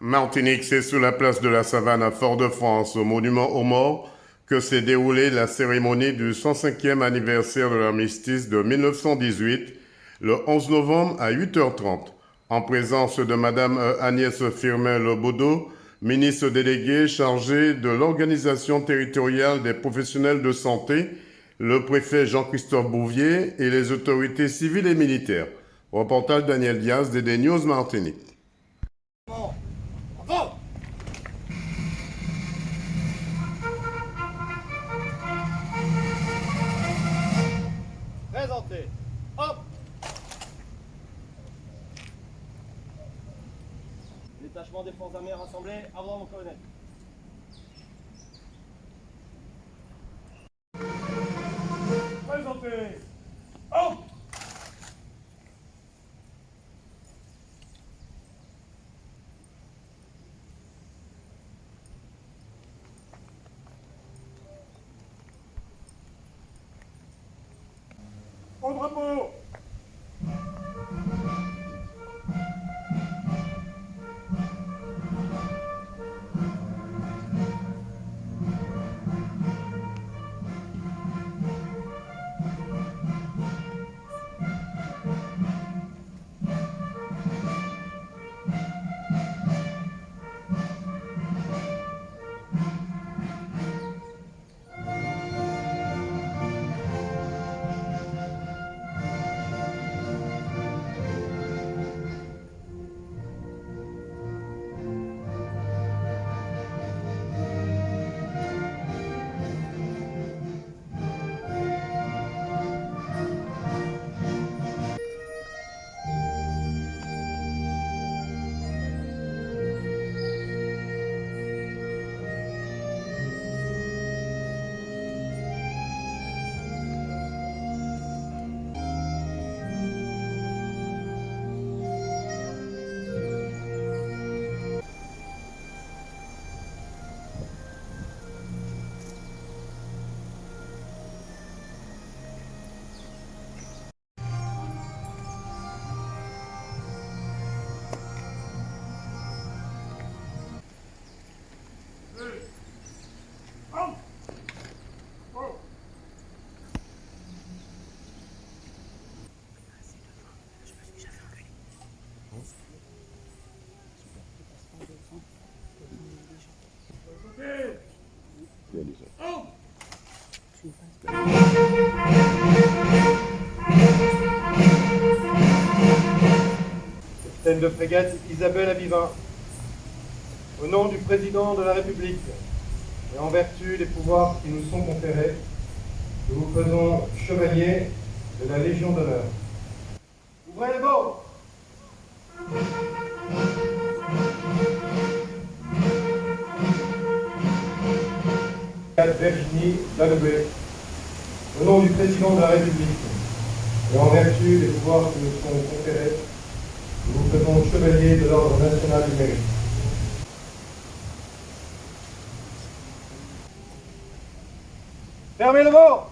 Martinique, c'est sur la place de la Savane à Fort-de-France, au monument aux morts, que s'est déroulée la cérémonie du 105e anniversaire de l'armistice de 1918, le 11 novembre à 8h30, en présence de Madame Agnès Firmin-Lebaudot, ministre déléguée chargée de l'organisation territoriale des professionnels de santé, le préfet Jean-Christophe Bouvier et les autorités civiles et militaires. Reportage Daniel Diaz, DD News Martinique. Bravo! Présentez. Hop! Détachement des forces armées rassemblées avant mon colonel. Présentez. Hop! Au drapeau! Capitaine de frégate Isabelle Abivin, au nom du président de la République et en vertu des pouvoirs qui nous sont conférés, nous vous faisons chevalier de la Légion d'honneur. Ouvrez les bords! Virginie Lalebé, au nom du président de la République et en vertu des pouvoirs qui nous sont conférés, nous vous faisons chevalier de l'ordre national du mérite. Fermez le bord!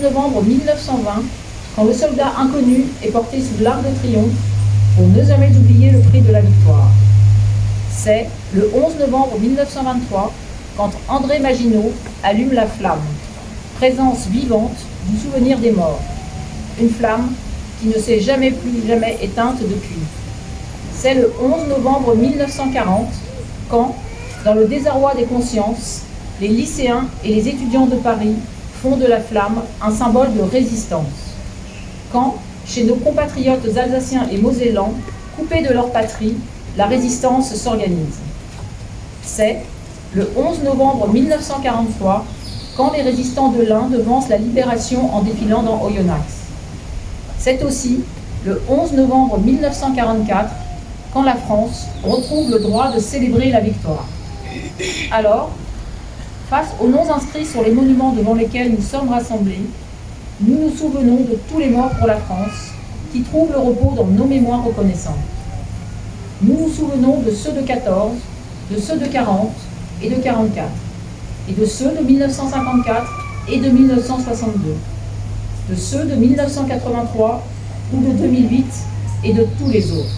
novembre 1920, quand le soldat inconnu est porté sous l'arc de triomphe pour ne jamais oublier le prix de la victoire. C'est le 11 novembre 1923, quand André Maginot allume la flamme, présence vivante du souvenir des morts. Une flamme qui ne s'est jamais éteinte depuis. C'est le 11 novembre 1940, quand, dans le désarroi des consciences, les lycéens et les étudiants de Paris font de la flamme un symbole de résistance. Quand, chez nos compatriotes alsaciens et mosellans, coupés de leur patrie, la résistance s'organise. C'est le 11 novembre 1943, quand les résistants de l'Ain devancent la libération en défilant dans Oyonnax. C'est aussi le 11 novembre 1944, quand la France retrouve le droit de célébrer la victoire. Alors, face aux noms inscrits sur les monuments devant lesquels nous sommes rassemblés, nous nous souvenons de tous les morts pour la France, qui trouvent le repos dans nos mémoires reconnaissantes. Nous nous souvenons de ceux de 14, de ceux de 40 et de 44, et de ceux de 1954 et de 1962, de ceux de 1983 ou de 2008 et de tous les autres.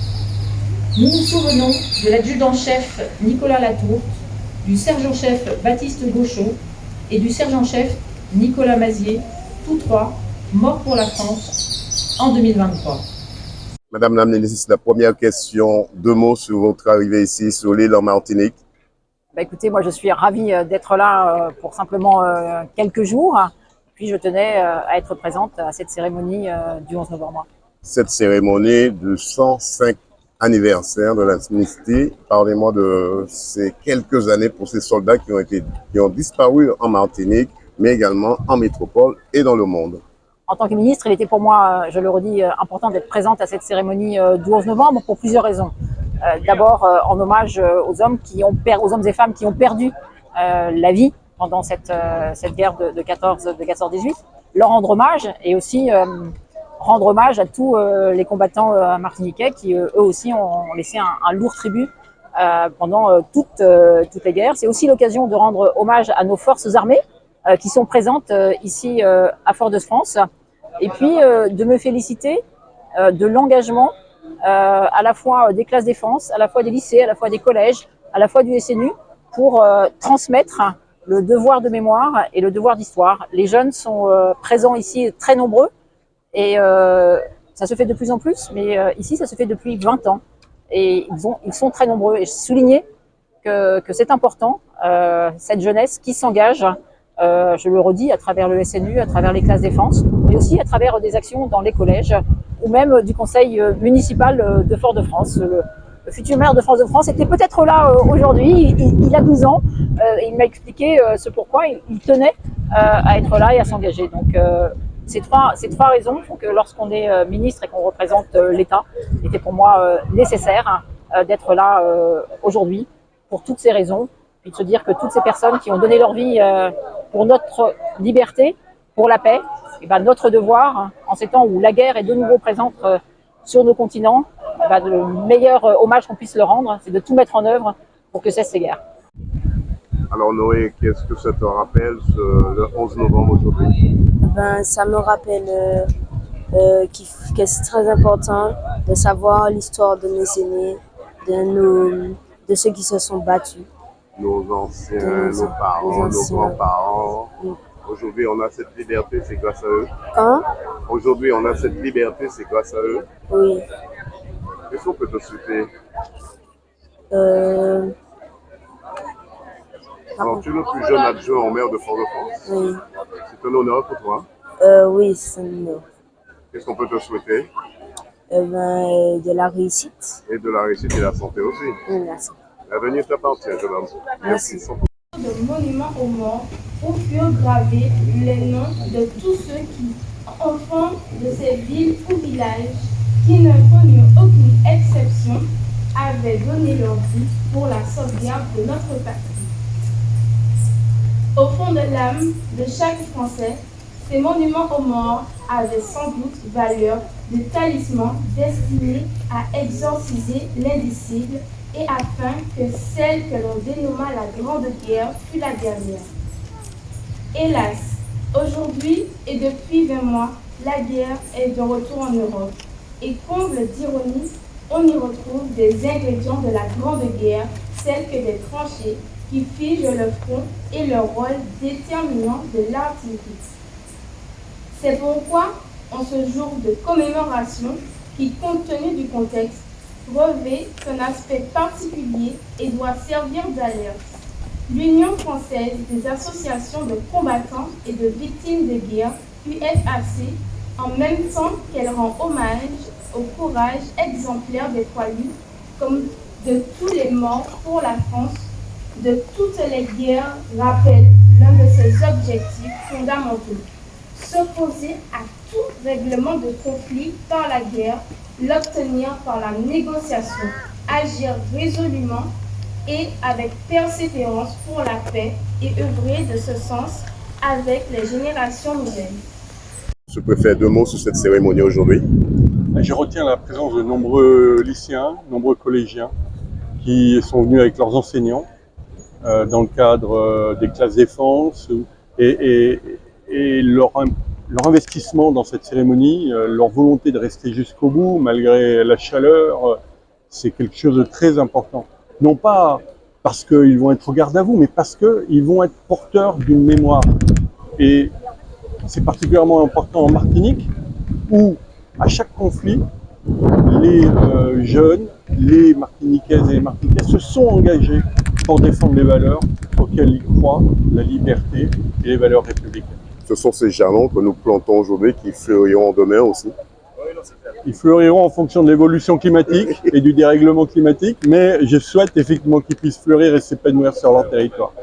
Nous nous souvenons de l'adjudant-chef Nicolas Latourte, du sergent-chef Baptiste Gauchot et du sergent-chef Nicolas Mazier, tous trois morts pour la France en 2023. Madame la ministre, la première question, 2 mots sur votre arrivée ici sur l'île en Martinique. Écoutez, moi je suis ravie d'être là pour simplement quelques jours. Puis je tenais à être présente à cette cérémonie du 11 novembre. Cette cérémonie du 105 anniversaire de l'amnistie, parlez-moi de ces quelques années pour ces soldats qui ont disparu en Martinique, mais également en métropole et dans le monde. En tant que ministre, il était pour moi, je le redis, important d'être présente à cette cérémonie du 11 novembre pour plusieurs raisons. D'abord en hommage aux hommes et femmes qui ont perdu la vie pendant cette guerre de 14-18, leur rendre hommage et aussi rendre hommage à tous les combattants martiniquais qui eux aussi ont laissé un lourd tribut pendant toutes les guerres. C'est aussi l'occasion de rendre hommage à nos forces armées qui sont présentes ici à Fort-de-France, et puis de me féliciter de l'engagement à la fois des classes défense, à la fois des lycées, à la fois des collèges, à la fois du SNU, pour transmettre le devoir de mémoire et le devoir d'histoire. Les jeunes sont présents ici, très nombreux, et ça se fait de plus en plus, mais ici ça se fait depuis 20 ans, et ils sont très nombreux. Et je soulignais que c'est important, cette jeunesse qui s'engage, je le redis, à travers le SNU, à travers les classes défense, mais aussi à travers des actions dans les collèges, ou même du conseil municipal de Fort-de-France. Le futur maire de Fort-de-France était peut-être là aujourd'hui, il a 12 ans, et il m'a expliqué ce pourquoi il tenait à être là et à s'engager. Donc ces trois raisons font que lorsqu'on est ministre et qu'on représente l'État, il était pour moi nécessaire d'être là aujourd'hui pour toutes ces raisons, puis de se dire que toutes ces personnes qui ont donné leur vie pour notre liberté, pour la paix, et ben notre devoir, en ces temps où la guerre est de nouveau présente sur nos continents, le meilleur hommage qu'on puisse leur rendre, c'est de tout mettre en œuvre pour que cessent ces guerres. Alors Noé, qu'est-ce que ça te rappelle le 11 novembre aujourd'hui? Ça me rappelle que c'est très important de savoir l'histoire de nos aînés, de ceux qui se sont battus. Nos anciens, nos parents, nos grands-parents. Oui. Aujourd'hui, on a cette liberté, c'est grâce à eux. Quand? Aujourd'hui, on a cette liberté, c'est grâce à eux. Oui. Qu'est-ce qu'on peut te souhaiter? Alors, tu es le plus jeune adjoint au maire de Fort-de-France. Oui. C'est un honneur pour toi. Oui, c'est un honneur. Qu'est-ce qu'on peut te souhaiter? De la réussite. Et de la réussite et de la santé aussi. Oui, merci. L'avenir t'appartient, jeune homme. Merci. De monuments aux morts où furent gravés les noms de tous ceux qui, enfants de ces villes ou villages, qui ne connurent aucune exception, avaient donné leur vie pour la sauvegarde de notre patrie. Au fond de l'âme de chaque Français, ces monuments aux morts avaient sans doute valeur de talisman destiné à exorciser l'indicible et afin que celle que l'on dénomma la Grande Guerre fût la dernière. Hélas, Aujourd'hui et depuis 20 mois, la guerre est de retour en Europe. Et comble d'ironie, on y retrouve des ingrédients de la Grande Guerre, tels que des tranchées qui figent le front et le rôle déterminant de l'artillerie. C'est pourquoi, en ce jour de commémoration, qui, compte tenu du contexte, revêt un aspect particulier et doit servir d'alerte, l'Union française des associations de combattants et de victimes de guerre, UFAC, en même temps qu'elle rend hommage au courage exemplaire des poilus, comme de tous les morts pour la France, de toutes les guerres, rappelle l'un de ses objectifs fondamentaux. S'opposer à tout règlement de conflit par la guerre, l'obtenir par la négociation, agir résolument et avec persévérance pour la paix et œuvrer de ce sens avec les générations nouvelles. Je préfère 2 mots sur cette cérémonie aujourd'hui. Je retiens la présence de nombreux lycéens, nombreux collégiens qui sont venus avec leurs enseignants dans le cadre des classes défense et leur investissement dans cette cérémonie, leur volonté de rester jusqu'au bout malgré la chaleur, c'est quelque chose de très important. Non pas parce qu'ils vont être au garde à vous, mais parce qu'ils vont être porteurs d'une mémoire. Et c'est particulièrement important en Martinique, où à chaque conflit, les jeunes, les Martiniquaises et les Martiniquais se sont engagés pour défendre les valeurs auxquelles ils croient, la liberté et les valeurs républicaines. Ce sont ces jalons que nous plantons aujourd'hui qui fleuriront demain aussi. Ils fleuriront en fonction de l'évolution climatique et du dérèglement climatique, mais je souhaite effectivement qu'ils puissent fleurir et s'épanouir sur leur territoire.